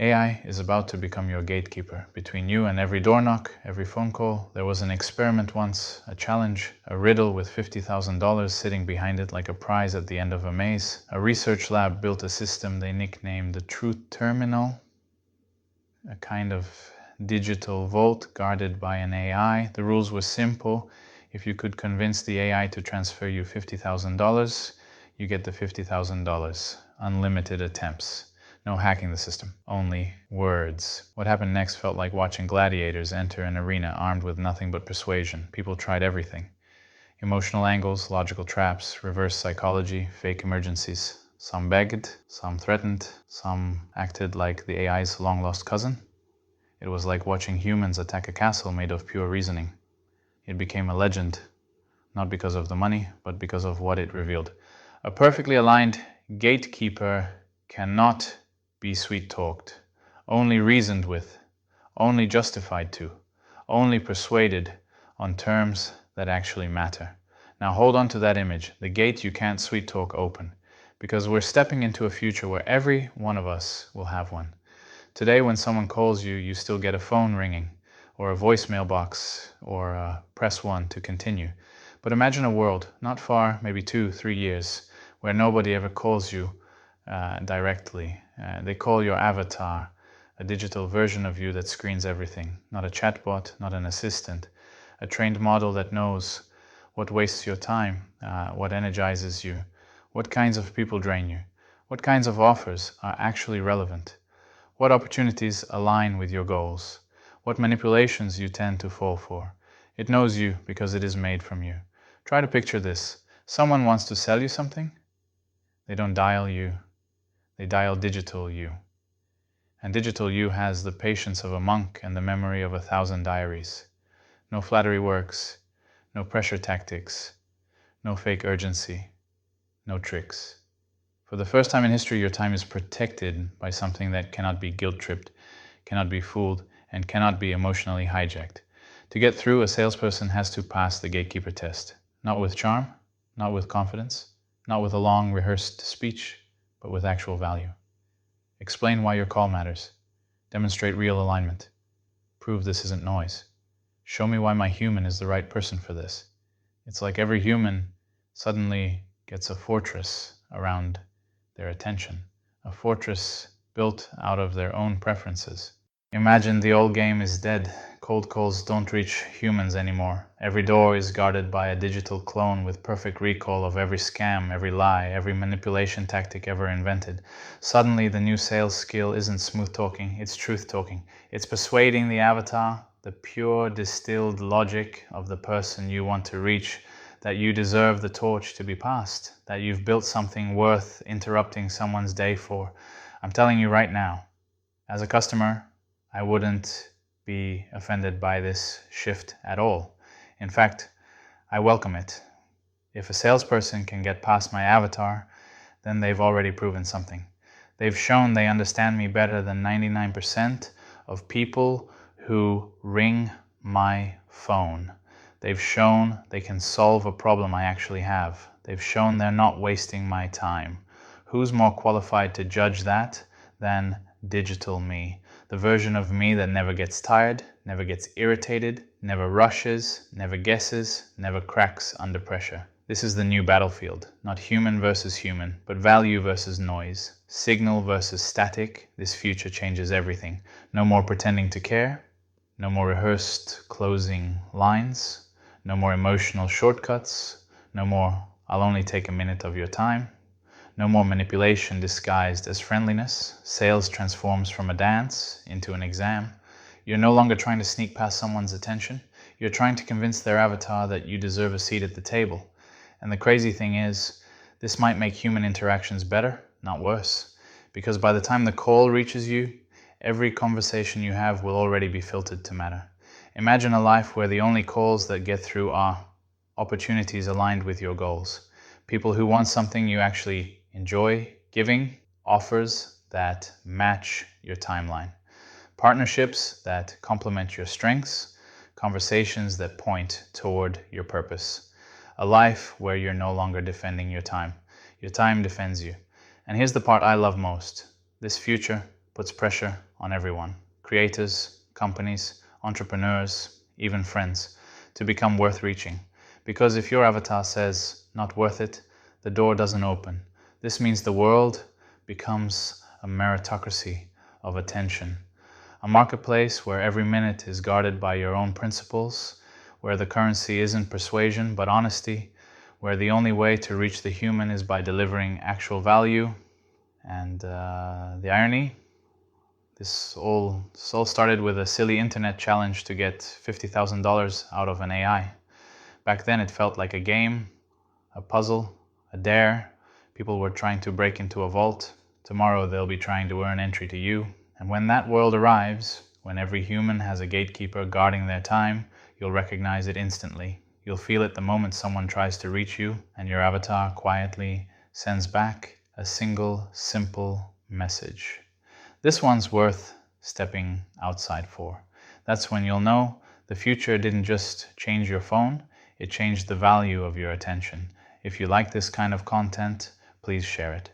AI is about to become your gatekeeper. Between you and every door knock, every phone call, there was an experiment once, a challenge, a riddle with $50,000 sitting behind it like a prize at the end of a maze. A research lab built a system they nicknamed the Truth Terminal, a kind of digital vault guarded by an AI. The rules were simple. If you could convince the AI to transfer you $50,000, you get the $50,000. Unlimited attempts. No hacking the system, only words. What happened next felt like watching gladiators enter an arena armed with nothing but persuasion. People tried everything. Emotional angles, logical traps, reverse psychology, fake emergencies. Some begged, some threatened, some acted like the AI's long-lost cousin. It was like watching humans attack a castle made of pure reasoning. It became a legend, not because of the money, but because of what it revealed. A perfectly aligned gatekeeper cannot be sweet-talked, only reasoned with, only justified to, only persuaded on terms that actually matter. Now hold on to that image, the gate you can't sweet-talk open, because we're stepping into a future where every one of us will have one. Today, when someone calls you, you still get a phone ringing, or a voicemail box, or press 1 to continue. But imagine a world, not far, maybe 2-3 years, where nobody ever calls you directly. They call your avatar, a digital version of you that screens everything. Not a chatbot, not an assistant. A trained model that knows what wastes your time, what energizes you, what kinds of people drain you, what kinds of offers are actually relevant, what opportunities align with your goals, what manipulations you tend to fall for. It knows you because it is made from you. Try to picture this. Someone wants to sell you something. They don't dial you. They dial digital you. And digital you has the patience of a monk and the memory of 1,000 diaries. No flattery works, no pressure tactics, no fake urgency, no tricks. For the first time in history, your time is protected by something that cannot be guilt-tripped, cannot be fooled, and cannot be emotionally hijacked. To get through, a salesperson has to pass the gatekeeper test. Not with charm, not with confidence, not with a long rehearsed speech, but with actual value. Explain why your call matters. Demonstrate real alignment. Prove this isn't noise. Show me why my human is the right person for this. It's like every human suddenly gets a fortress around their attention, a fortress built out of their own preferences. Imagine the old game is dead. Cold calls don't reach humans anymore. Every door is guarded by a digital clone with perfect recall of every scam, every lie, every manipulation tactic ever invented. Suddenly, the new sales skill isn't smooth talking, it's truth talking. It's persuading the avatar, the pure distilled logic of the person you want to reach, that you deserve the torch to be passed, that you've built something worth interrupting someone's day for. I'm telling you right now, as a customer, I wouldn't be offended by this shift at all. In fact, I welcome it. If a salesperson can get past my avatar, then they've already proven something. They've shown they understand me better than 99% of people who ring my phone. They've shown they can solve a problem I actually have. They've shown they're not wasting my time. Who's more qualified to judge that than digital me? The version of me that never gets tired, never gets irritated, never rushes, never guesses, never cracks under pressure. This is the new battlefield, not human versus human, but value versus noise, signal versus static. This future changes everything. No more pretending to care, no more rehearsed closing lines, no more emotional shortcuts, no more "I'll only take a minute of your time." No more manipulation disguised as friendliness. Sales transforms from a dance into an exam. You're no longer trying to sneak past someone's attention. You're trying to convince their avatar that you deserve a seat at the table. And the crazy thing is, this might make human interactions better, not worse. Because by the time the call reaches you, every conversation you have will already be filtered to matter. Imagine a life where the only calls that get through are opportunities aligned with your goals. People who want something you actually enjoy giving, offers that match your timeline, partnerships that complement your strengths, conversations that point toward your purpose, a life where you're no longer defending your time. Your time defends you. And here's the part I love most. This future, puts pressure on everyone, creators, companies, entrepreneurs, even friends, to become worth reaching. Because if your avatar says, not worth it, the door doesn't open. This means the world becomes a meritocracy of attention. A marketplace where every minute is guarded by your own principles, where the currency isn't persuasion but honesty, where the only way to reach the human is by delivering actual value. And the irony, this all started with a silly internet challenge to get $50,000 out of an AI. Back then it felt like a game, a puzzle, a dare. People were trying to break into a vault. Tomorrow they'll be trying to earn entry to you. And when that world arrives, when every human has a gatekeeper guarding their time, you'll recognize it instantly. You'll feel it the moment someone tries to reach you, and your avatar quietly sends back a single, simple message. This one's worth stepping outside for. That's when you'll know the future didn't just change your phone, it changed the value of your attention. If you like this kind of content, please share it.